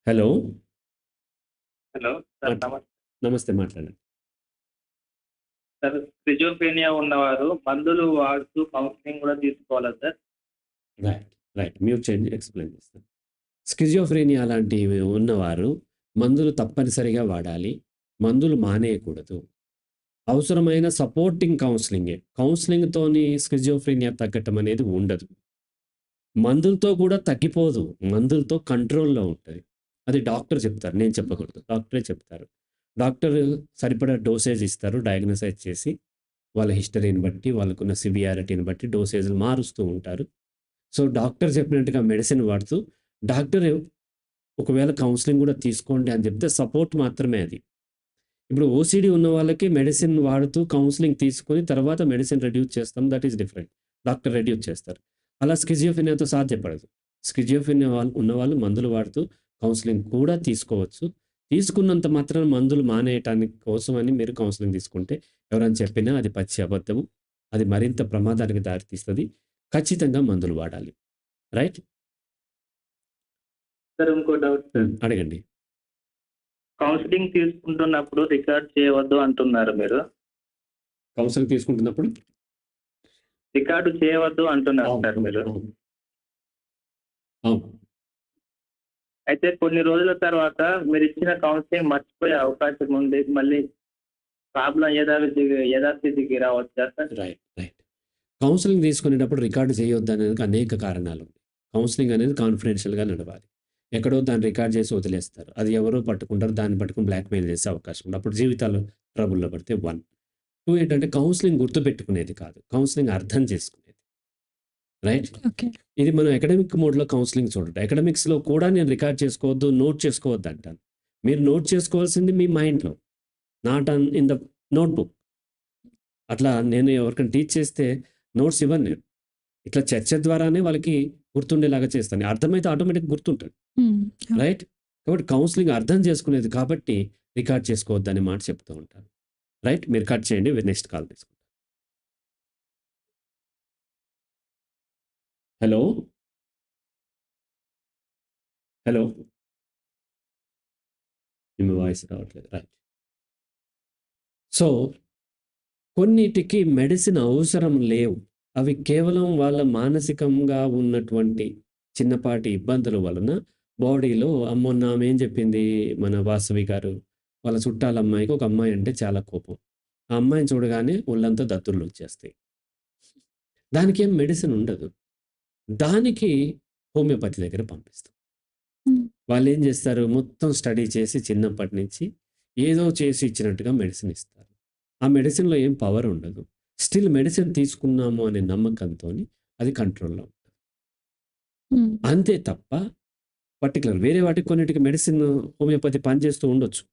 Hello. Hello sir, మాట్లా నమస్తే. నమస్తే. మాట్లాడండి. సార్, స్కిజోఫ్రెనియా ఉన్నవారు మందులు వాడుతూ కౌన్సిలింగ్ కూడా తీసుకోవాలా సార్? రైట్. రైట్. మ్యూట్ చేయండి. ఎక్స్‌ప్లెయిన్ చేస్తాను. స్కిజోఫ్రెనియా లాంటివి ఉన్నవారు మందులు తప్పనిసరిగా వాడాలి. మందులు మానేయకూడదు. అవసరమైన సపోర్టింగ్ కౌన్సెలింగే. కౌన్సెలింగ్‌తోని స్కిజోఫ్రెనియా తగ్గటం అనేది ఉండదు. మందులతో కూడా తగ్గిపోదు. మందులతో కంట్రోల్‌లో ఉంటది. అది డాక్టర్ చెప్తారు. నేను చెప్పకూడదు. డాక్టరే చెప్తారు. డాక్టర్ సరిపడా డోసేజ్ ఇస్తారు డయాగ్నోసైజ్ చేసి. వాళ్ళ హిస్టరీని బట్టి, వాళ్ళకున్న సివియారిటీని బట్టి డోసేజ్‌లు మారుస్తూ ఉంటారు. సో, డాక్టర్ చెప్పినట్టుగా మెడిసిన్ వాడుతూ, డాక్టర్ ఒకవేళ కౌన్సెలింగ్ కూడా తీసుకోండి అని చెప్తే సపోర్ట్ మాత్రమే అది. ఇప్పుడు ఓసీడీ ఉన్న వాళ్ళకి మెడిసిన్ వాడుతూ కౌన్సెలింగ్ తీసుకొని తర్వాత మెడిసిన్ రెడ్యూస్ చేస్తాం. That is different. Doctor reduce చేస్తారు. అలా స్కిజోఫ్రెనియాతో సాధ్యపడదు. స్కిజోఫ్రెనియా ఉన్నవాళ్ళు మందులు వాడుతూ కౌన్సెలింగ్ కూడా తీసుకోవచ్చు. తీసుకున్నంత మాత్రాన మందులు మానేయటానికి కోసమని మీరు కౌన్సెలింగ్ తీసుకుంటే ఎవరైనా చెప్పినా అది పచ్చి అబద్ధము. అది మరింత ప్రమాదానికి దారితీస్తది. ఖచ్చితంగా మందులు వాడాలి. రైట్? సార్, ఇంకో డౌట్ సార్. అడగండి. కౌన్సిలింగ్ తీసుకుంటున్నప్పుడు రికార్డ్ చేయవద్దు అంటున్నారు మీరు. కౌన్సెలింగ్ తీసుకుంటున్నప్పుడు రికార్డు చేయవద్దు అంటున్నారు సార్ మీరు. అవును. అవును. అయితే కొన్ని రోజుల తర్వాత మీరు ఇచ్చిన కౌన్సిలింగ్ మర్చిపోయే అవకాశం ఉంది. మళ్ళీ ప్రాబ్లం యథాస్థితికి రావచ్చా సార్? రైట్. రైట్. కౌన్సెలింగ్ తీసుకునేటప్పుడు రికార్డ్ చేయొద్దనేందుకు అనేక కారణాలున్నాయి. కౌన్సెలింగ్ అనేది కాన్ఫిడెన్షియల్‌గా నడవాలి. ఎక్కడో దాన్ని రికార్డ్ చేసి వదిలేస్తారు. అది ఎవరో పట్టుకుంటారు. దాన్ని పట్టుకొని బ్లాక్‌మెయిల్ చేసే అవకాశం ఉంది. అప్పుడు జీవితాలు ట్రబుల్‌లో పడితే 1. 2 ఏంటంటే కౌన్సెలింగ్ గుర్తుపెట్టుకునేది కాదు. కౌన్సెలింగ్ అర్థం చేసుకునేది. రైట్? ఓకే. ఇది మనం అకాడమిక్ మోడ్‌లో కౌన్సెలింగ్ చూడండి. అకాడమిక్స్‌లో కూడా నేను రికార్డ్ చేసుకోవద్దు, నోట్ చేసుకోవద్దు అంటాను. మీరు నోట్ చేసుకోవాల్సింది మీ మైండ్‌లో. Not in the notebook. అట్లా నేను ఎవరికైనా టీచ్ చేస్తే నోట్స్ ఇవ్వను నేను. ఇట్లా చర్చ ద్వారానే వాళ్ళకి గుర్తుండేలాగా చేస్తాను. అర్థమైతే ఆటోమేటిక్‌గా గుర్తుంటది. రైట్? కాబట్టి కౌన్సెలింగ్ అర్థం చేసుకునేది కాబట్టి రికార్డ్ చేసుకోవద్దనే మాట చెప్తూ ఉంటాను. రైట్? మీరు కట్ చేయండి. నెక్స్ట్ కాల్ తీసుకుంటాం. హలో? హలో? మీ వాయిస్ రావట్లేదు. రైట్. సో, కొన్నిటికి మెడిసిన్ అవసరం లేవు. అవి కేవలం వాళ్ళ మానసికంగా ఉన్నటువంటి చిన్నపాటి ఇబ్బందుల వలన బాడీలో మొన్న ఆమె ఏం చెప్పింది మన వాసవి గారు, వాళ్ళ చుట్టాల అమ్మాయికి ఒక అమ్మాయి అంటే చాలా కోపం. ఆ అమ్మాయిని చూడగానే ఒళ్ళంతా దద్దుర్లొచ్చేస్తాయి. దానికేం మెడిసిన్ ఉండదు. దానికి హోమియోపతి దగ్గర పంపిస్తాం. వాళ్ళేం చేస్తారు మొత్తం స్టడీ చేసి చిన్నప్పటి నుంచి ఏదో చేసి ఇచ్చినట్టుగా మెడిసిన్ ఇస్తారు. ఆ మెడిసిన్‌లో ఏం పవర్ ఉండదు. స్టిల్ మెడిసిన్ తీసుకున్నాము అనే నమ్మకంతోని అది కంట్రోల్‌లో ఉంటుంది. అంతే తప్ప పర్టిక్యులర్ వేరే వాటికి కొన్నిటికి మెడిసిన్ హోమియోపతి పనిచేస్తూ ఉండొచ్చు.